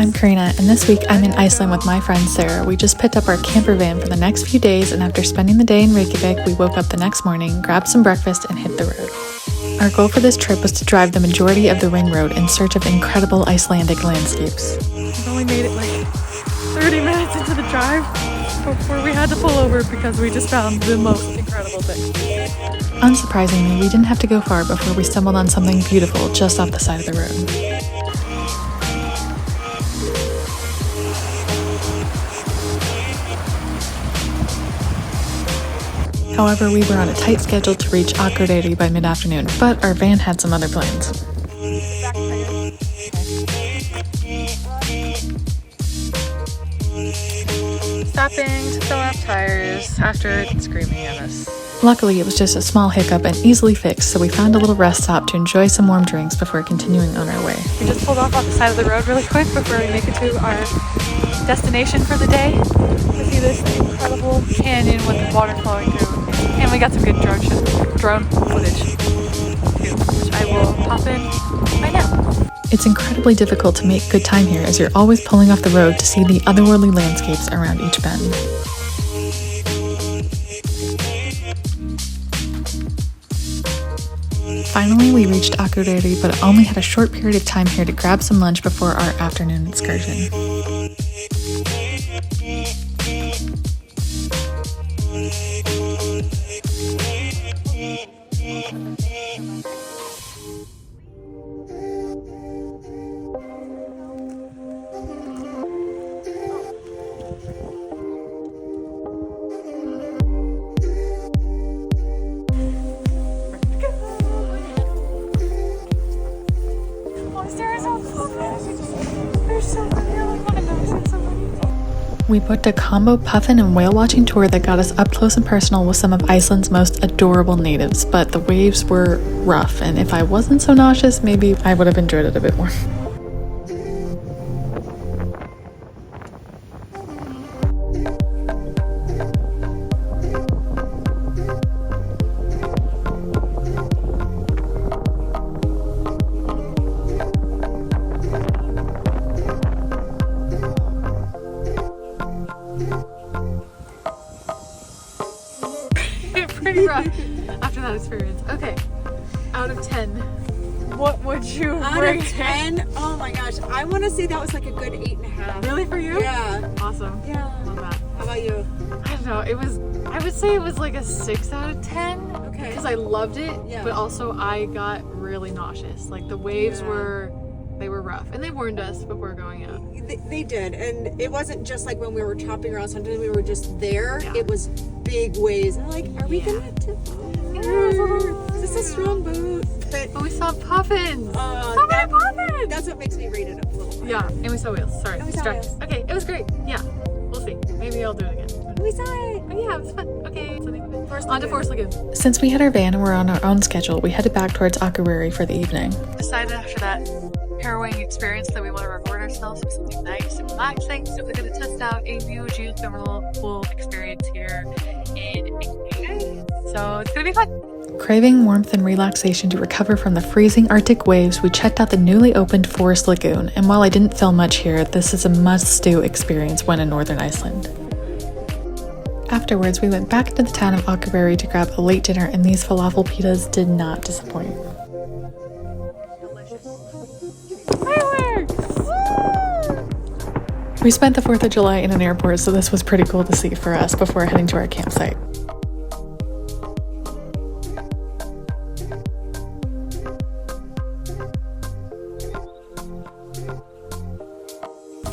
I'm Karina, and this week I'm in Iceland with my friend Sarah. We just picked up our camper van for the next few days, and after spending the day in Reykjavik, we woke up the next morning, grabbed some breakfast, and hit the road. Our goal for this trip was to drive the majority of the ring road in search of incredible Icelandic landscapes. We've only made it like 30 minutes into the drive before we had to pull over because we just found the most incredible thing. Unsurprisingly, we didn't have to go far before we stumbled on something beautiful just off the side of the road. However, we were on a tight schedule to reach Akureyri by mid-afternoon, but our van had some other plans. Stopping to fill up tires after screaming at us. Luckily, it was just a small hiccup and easily fixed, so we found a little rest stop to enjoy some warm drinks before continuing on our way. We just pulled off on the side of the road really quick before we make it to our destination for the day. To see this incredible canyon with the water flowing through. And we got some good drone footage too, which I will pop in right now. It's incredibly difficult to make good time here as you're always pulling off the road to see the otherworldly landscapes around each bend. Finally, we reached Akureyri, but only had a short period of time here to grab some lunch before our afternoon excursion. We booked a combo puffin and whale watching tour that got us up close and personal with some of Iceland's most adorable natives, but the waves were rough, and if I wasn't so nauseous, maybe I would have enjoyed it a bit more. Pretty rough after that experience. Okay, out of 10, what would you rate? Out of 10? Oh my gosh, I want to say that was like a good 8.5. Really, for you? Yeah. Awesome. Yeah. Love that. How about you? I don't know, I would say it was like a 6 out of 10. Okay. Because I loved it, yeah. But also I got really nauseous. Like the waves were rough, and they warned us before going out. They did, and it wasn't just like when we were chopping around, sometimes we were just there. Yeah. It was big waves. I'm like, are we gonna tip over? Is this a strong boat? But we saw puffins. Puffins! That's what makes me rate it up a little bit. Yeah, and we saw whales. Sorry, distracted. Okay, it was great. Yeah, we'll see. Maybe I'll do it again. We saw it. Oh yeah, it was fun. Okay, on to Forest Lagoon. Since we had our van and were on our own schedule, we headed back towards Akureyri for the evening. Decided after that harrowing experience that we want to reward ourselves with something nice and relaxing, so we're going to test out a new geothermal pool experience here in Akureyri. So it's going to be fun. Craving warmth and relaxation to recover from the freezing Arctic waves, we checked out the newly opened Forest Lagoon, and while I didn't film much here, this is a must-do experience when in northern Iceland. Afterwards, we went back into the town of Akureyri to grab a late dinner, and these falafel pitas did not disappoint. We spent the 4th of July in an airport, so this was pretty cool to see for us before heading to our campsite.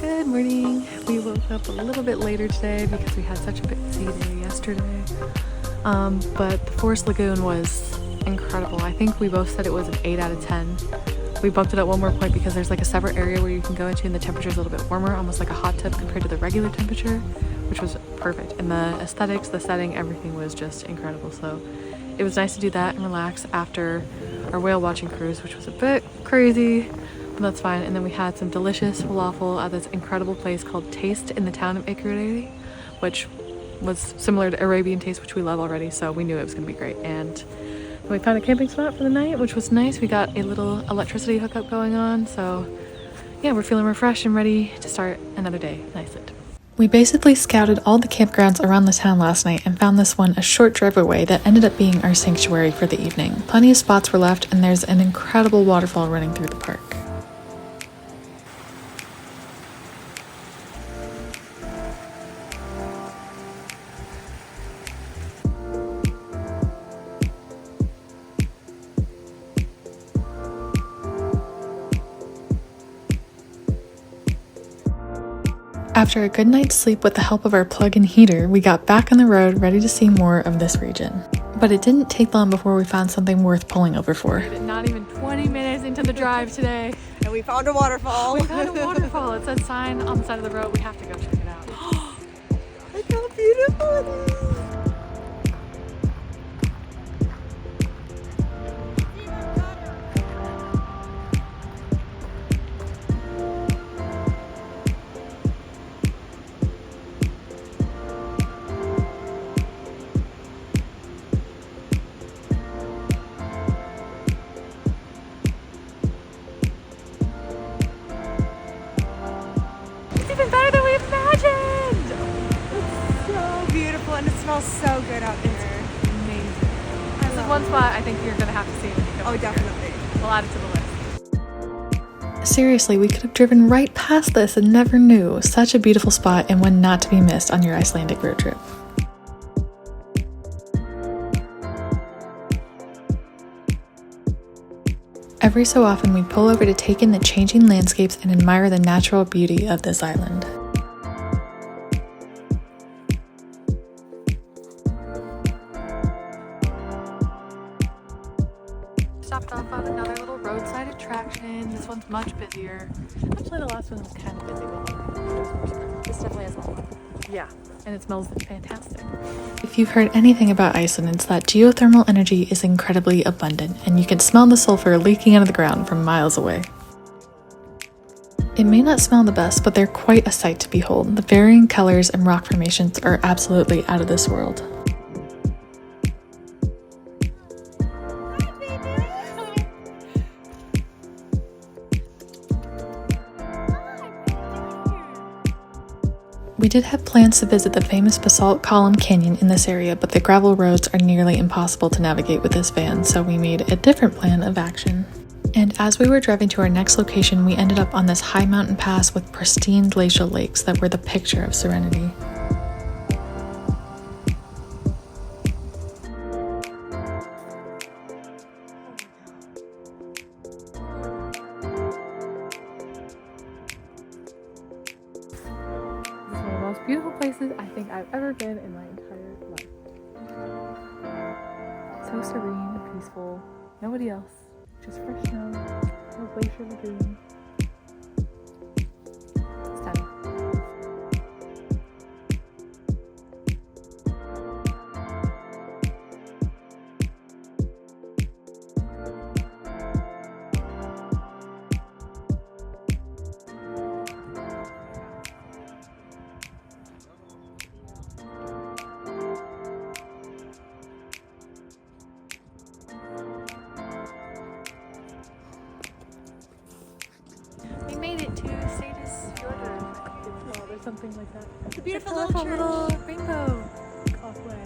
Good morning. We woke up a little bit later today because we had such a busy day yesterday. But the Forest Lagoon was incredible. I think we both said it was an 8 out of 10. We bumped it at one more point because there's like a separate area where you can go into and the temperature is a little bit warmer, almost like a hot tub compared to the regular temperature, which was perfect. And the aesthetics, the setting, everything was just incredible. So it was nice to do that and relax after our whale watching cruise, which was a bit crazy, but that's fine. And then we had some delicious falafel at this incredible place called Taste in the town of Akureyri, which was similar to Arabian Taste, which we love already. So we knew it was going to be great. And we found a camping spot for the night, which was nice. We got a little electricity hookup going on, so yeah, we're feeling refreshed and ready to start another day in Iceland. We basically scouted all the campgrounds around the town last night and found this one a short drive away that ended up being our sanctuary for the evening. Plenty of spots were left, and there's an incredible waterfall running through the park. After a good night's sleep with the help of our plug-in heater, we got back on the road ready to see more of this region. But it didn't take long before we found something worth pulling over for. Not even 20 minutes into the drive today. And we found a waterfall. We found a waterfall. It says sign on the side of the road. We have to go check it out. Look how beautiful it is. Even better than we imagined! It's so beautiful and it smells so good out there. Amazing. This is one spot I think you're gonna have to see when you come. Oh, here. definitely. We'll add it to the list. Seriously, we could have driven right past this and never knew. Such a beautiful spot and one not to be missed on your Icelandic road trip. Every so often we pull over to take in the changing landscapes and admire the natural beauty of this island. Stopped off on another little roadside attraction. This one's much busier. Actually, the last one was kind of busy. This definitely has a lot. Yeah, and it smells fantastic. If you've heard anything about Iceland, it's that geothermal energy is incredibly abundant, and you can smell the sulfur leaking out of the ground from miles away. It may not smell the best, but they're quite a sight to behold. The varying colors and rock formations are absolutely out of this world. We did have plans to visit the famous Basalt Column Canyon in this area, but the gravel roads are nearly impossible to navigate with this van, so we made a different plan of action. And as we were driving to our next location, we ended up on this high mountain pass with pristine glacial lakes that were the picture of serenity. Most beautiful places I think I've ever been in my entire life. So serene and peaceful. Nobody else. Just fresh snow. A glacier lagoon. Stunning. We made it to yoda. Oh, there's something like that. It's a beautiful colorful little little rainbow walkway.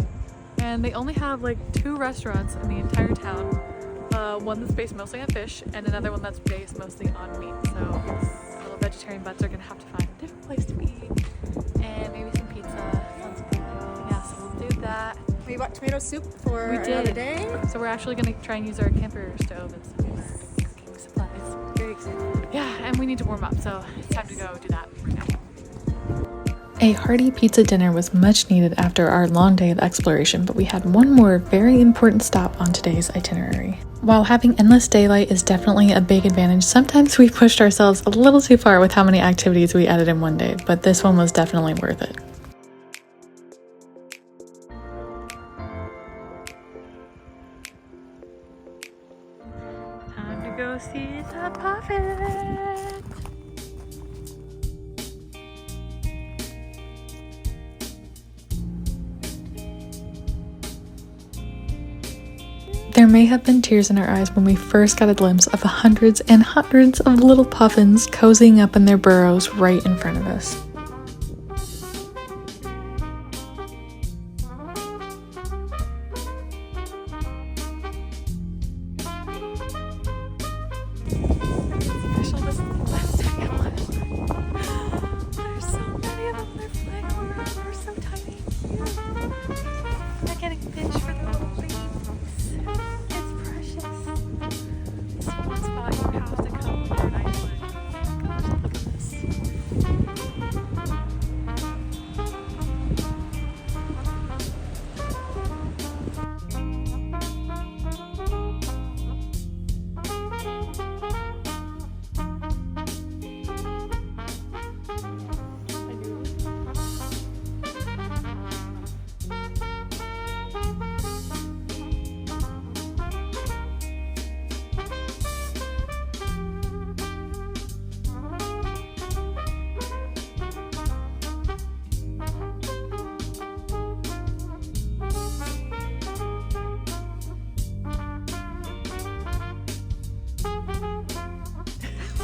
And they only have like 2 restaurants in the entire town. One that's based mostly on fish, and another one that's based mostly on meat. So little vegetarian butts are gonna have to find a different place to eat, and maybe some pizza. Sounds good. Yeah, so we'll do that. We bought tomato soup for We did. another day. So we're actually gonna try and use our camper stove as cooking supplies. Very excited. Yeah, and we need to warm up, so it's time to go do that right now. A hearty pizza dinner was much needed after our long day of exploration, but we had one more very important stop on today's itinerary. While having endless daylight is definitely a big advantage, sometimes we pushed ourselves a little too far with how many activities we added in one day, but this one was definitely worth it. Time to go see the puffin. There may have been tears in our eyes when we first got a glimpse of the hundreds and hundreds of little puffins cozying up in their burrows right in front of us. There's so many of them. They're flying all around. They're so tiny and cute. They're getting fish for their little babies. It's precious. This is one spot you have to come here in Iceland. Gosh, look at this.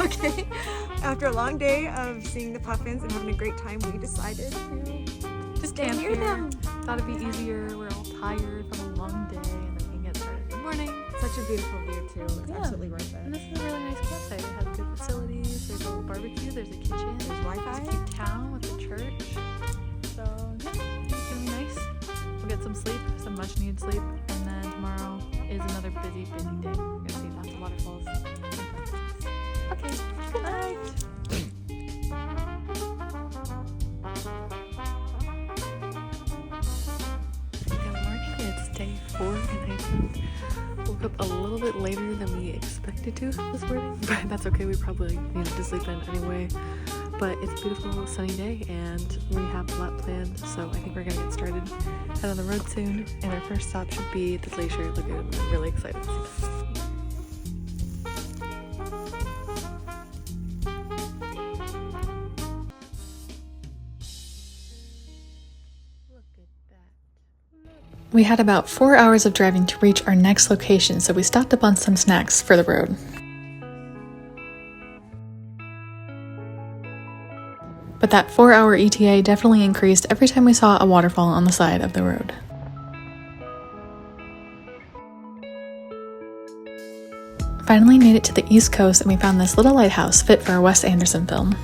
Okay, after a long day of seeing the puffins and having a great time, we decided to Just stay camp near here. them. Thought it'd be easier. We're all tired from a long day, and then we can get started in the morning. Such a beautiful view too. It's Yeah. absolutely worth And it. this is a really nice campsite. It has good facilities. There's a little barbecue. There's a kitchen. There's It's Wi-Fi. a cute town with a church. So yeah, it's gonna be nice. We'll get some sleep, some much needed sleep, and then tomorrow is another busy day. We're gonna see lots of waterfalls. Okay, good night. Good morning. It's day 4 in Iceland. Woke up a little bit later than we expected to this morning, but that's okay. We probably needed to sleep in anyway. But it's a beautiful sunny day and we have a lot planned, so I think we're gonna get started. Head on the road soon, and our first stop should be the glacier lagoon. I'm really excited to see that. We had about 4 hours of driving to reach our next location, so we stocked up on some snacks for the road. But that 4-hour ETA definitely increased every time we saw a waterfall on the side of the road. Finally made it to the East Coast, and we found this little lighthouse fit for a Wes Anderson film.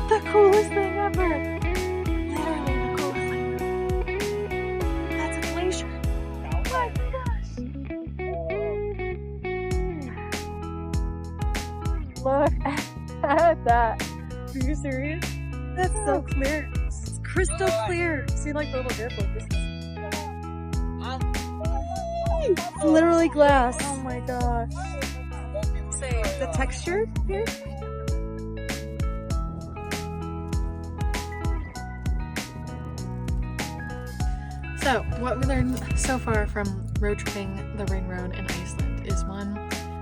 The coolest thing ever! Literally the coolest thing ever. That's a glacier. Oh my gosh! Look at that. Are you serious? That's so clear. It's crystal clear. See like the little airport. This is it's literally glass. Oh my gosh. Say the texture here. So, what we learned so far from road tripping the Ring Road in Iceland is one,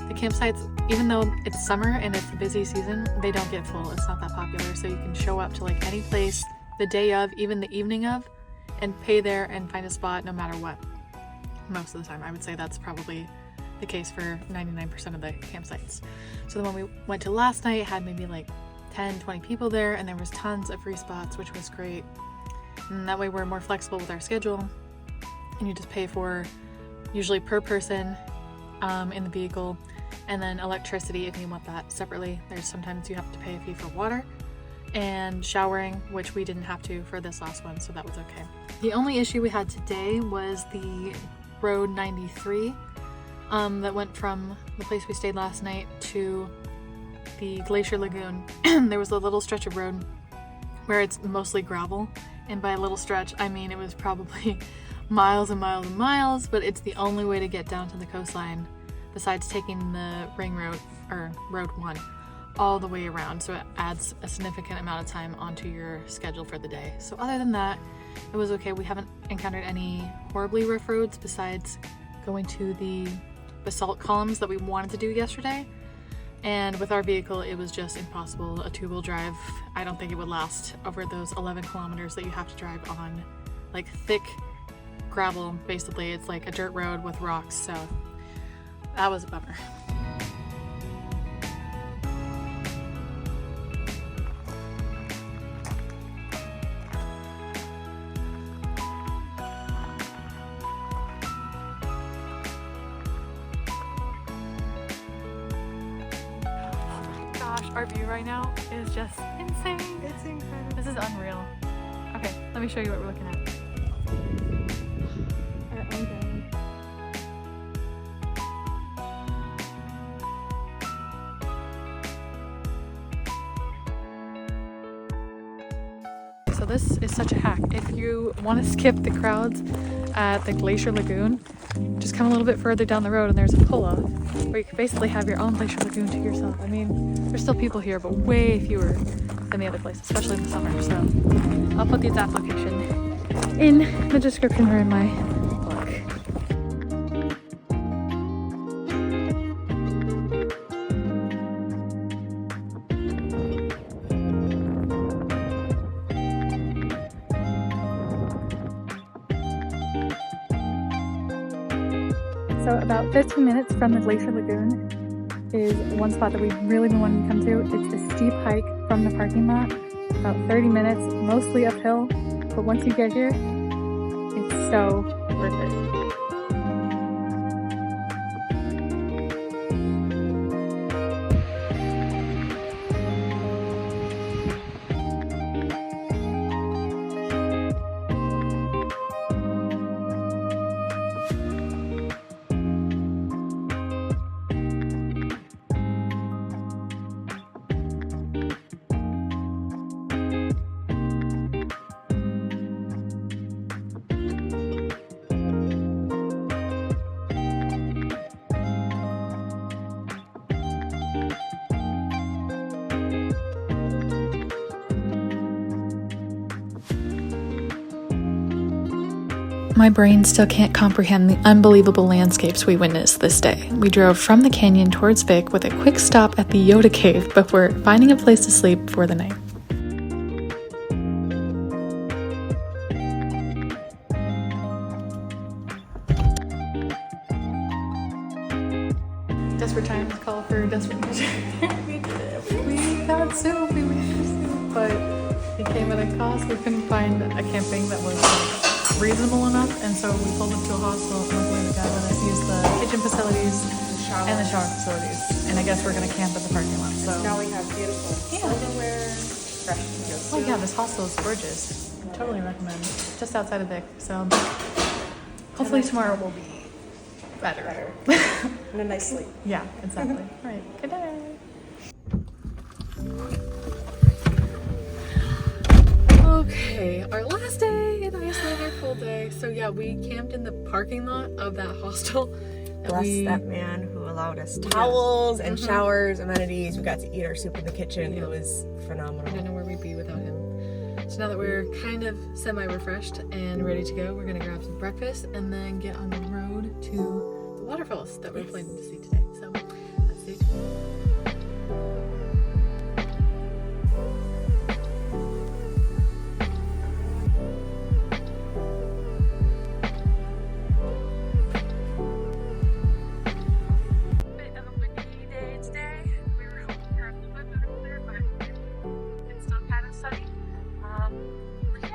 the campsites, even though it's summer and it's the busy season, they don't get full. It's not that popular, so you can show up to like any place the day of, even the evening of, and pay there and find a spot no matter what. Most of the time, I would say that's probably the case for 99% of the campsites. So the one we went to last night had maybe like 10-20 people there, and there was tons of free spots, which was great. And that way we're more flexible with our schedule, and you just pay for usually per person in the vehicle, and then electricity if you want that separately. There's sometimes you have to pay a fee for water and showering, which we didn't have to for this last one, so that was okay. The only issue we had today was the road 93. that went from the place we stayed last night to the Glacier Lagoon. There was a little stretch of road where it's mostly gravel, and by a little stretch I mean it was probably miles and miles and miles, but it's the only way to get down to the coastline besides taking the ring road, or Road 1, all the way around, so it adds a significant amount of time onto your schedule for the day. So other than that, it was okay. We haven't encountered any horribly rough roads besides going to the basalt columns that we wanted to do yesterday, and with our vehicle it was just impossible. A two-wheel drive, I don't think it would last over those 11 kilometers that you have to drive on like thick gravel. Basically it's like a dirt road with rocks, so that was a bummer. Gosh, our view right now is just insane. It's incredible. This is unreal. Okay, let me show you what we're looking at. Our own day. So this is such a hack. If you want to skip the crowds at the Glacier Lagoon, just come a little bit further down the road and there's a pull-off where you can basically have your own Glacier Lagoon to yourself. I mean, there's still people here, but way fewer than the other place, especially in the summer. So I'll put the exact location in the description or in my blog. So about 15 minutes from the Glacier Lagoon is one spot that we've really been wanting to come to. It's a steep hike from the parking lot, about 30 minutes, mostly uphill, but once you get here, it's so worth it. My brain still can't comprehend the unbelievable landscapes we witnessed this day. We drove from the canyon towards Vic with a quick stop at the Yoda cave before finding a place to sleep for the night. Desperate times call for desperate measures. We did it. We got soup. We made soup, but it came at a cost. We couldn't find a camping that was reasonable enough, and so we pulled up to a hostel. Luckily, the guy let us use the kitchen facilities and the shower facilities, and I guess we're gonna camp at the parking lot. So Now we have beautiful silverware, fresh meals. oh yeah, this hostel is gorgeous. I totally recommend. Just outside of Vic, so hopefully tomorrow will be better. And a nice sleep. Yeah, exactly. All right, good day. Okay, our last day in Iceland, our full day. So yeah, we camped in the parking lot of that hostel. Bless that man who allowed us towels and showers, amenities. We got to eat our soup in the kitchen. Yeah. It was phenomenal. I don't know where we'd be without him. So now that we're kind of semi-refreshed and ready to go, we're gonna grab some breakfast and then get on the road to the waterfalls that we're planning to see today. So let's see.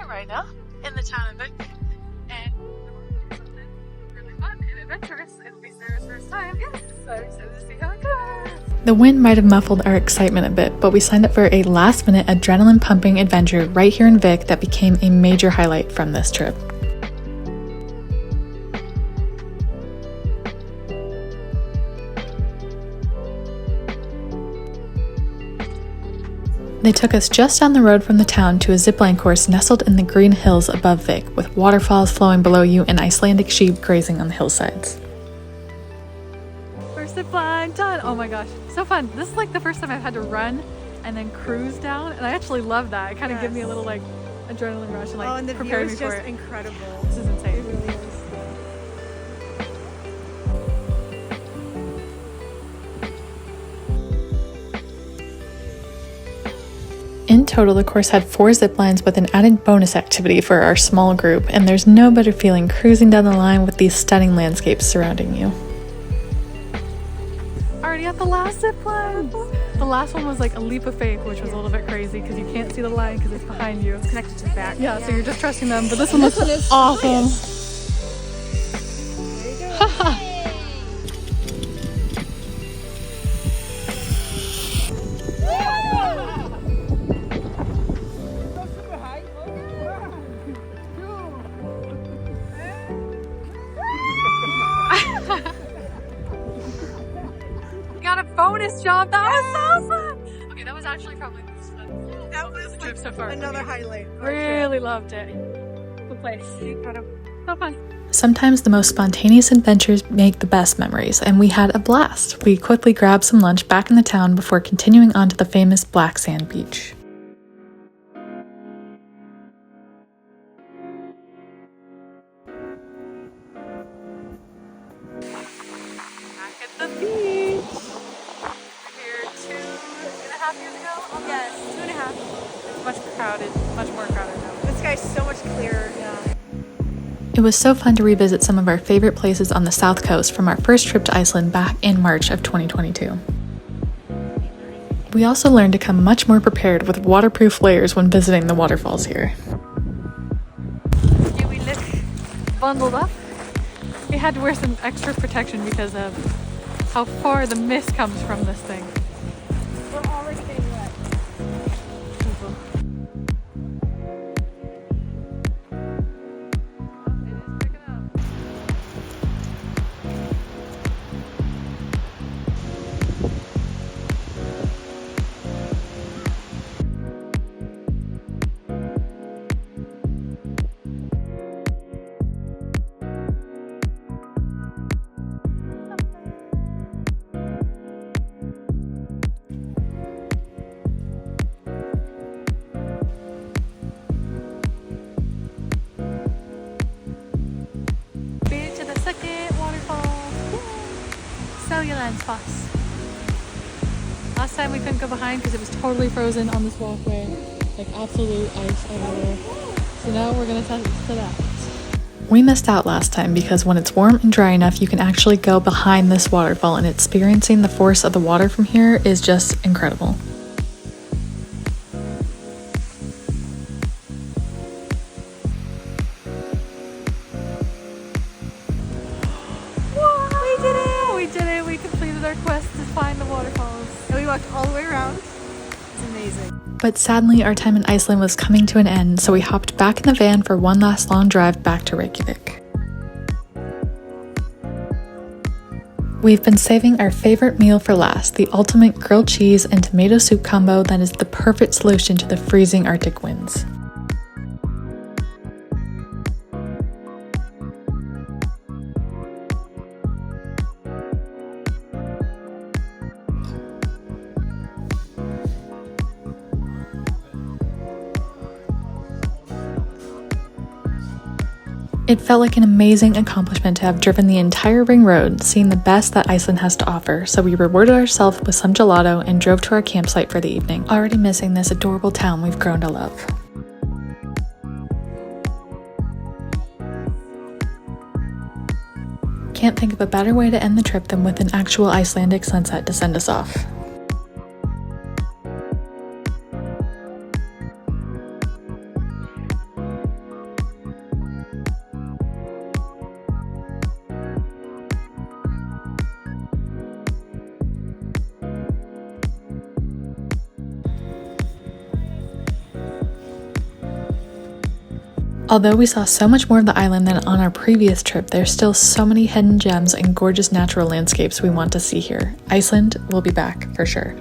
Right now in the town of Vic, and we're doing something really fun and adventurous. It'll be Sarah's first time. Yes, so I'm excited to see how it goes. The wind might have muffled our excitement a bit, but we signed up for a last-minute adrenaline-pumping adventure right here in Vic that became a major highlight from this trip. They took us just down the road from the town to a zipline course nestled in the green hills above Vik, with waterfalls flowing below you and Icelandic sheep grazing on the hillsides. First zipline done! Oh my gosh, so fun. This is like the first time I've had to run and then cruise down, and I actually love that. It kind of gives me a little like adrenaline rush and like and the view prepared me is for just it. incredible. This is insane. It really is. In total, the course had 4 zip lines with an added bonus activity for our small group, and there's no better feeling cruising down the line with these stunning landscapes surrounding you. Already at the last zip line. The last one was like a leap of faith, which was a little bit crazy because you can't see the line because it's behind you. It's Connected to the back. yeah, so you're just trusting them. But this one was awesome. Got a bonus job. That was so fun. Okay, that was actually probably That was the trip so far. another highlight. Really loved it. Good place. Incredible. So fun. Sometimes the most spontaneous adventures make the best memories, and we had a blast. We quickly grabbed some lunch back in the town before continuing on to the famous black sand beach. Back at the beach. We're here 2.5 years ago. Yes, 2.5. It's much crowded, much more crowded now. The sky's so much clearer. Yeah. It was so fun to revisit some of our favorite places on the south coast from our first trip to Iceland back in March of 2022. We also learned to come much more prepared with waterproof layers when visiting the waterfalls here. Here we look bundled up. We had to wear some extra protection because of how far the mist comes from this thing. We're already getting wet. Second waterfall, seljalandsfoss. Last time we couldn't go behind because it was totally frozen on this walkway, like absolute ice everywhere. So now we're gonna test it out. We missed out last time because when it's warm and dry enough, you can actually go behind this waterfall, and experiencing the force of the water from here is just incredible. We completed our quest to find the waterfalls. And we walked all the way around. It's amazing. But sadly, our time in Iceland was coming to an end, so we hopped back in the van for one last long drive back to Reykjavik. We've been saving our favorite meal for last, the ultimate grilled cheese and tomato soup combo that is the perfect solution to the freezing Arctic winds. It felt like an amazing accomplishment to have driven the entire ring road, seeing the best that Iceland has to offer, so we rewarded ourselves with some gelato and drove to our campsite for the evening, already missing this adorable town we've grown to love. Can't think of a better way to end the trip than with an actual Icelandic sunset to send us off. Although we saw so much more of the island than on our previous trip, there's still so many hidden gems and gorgeous natural landscapes we want to see here. Iceland will be back for sure.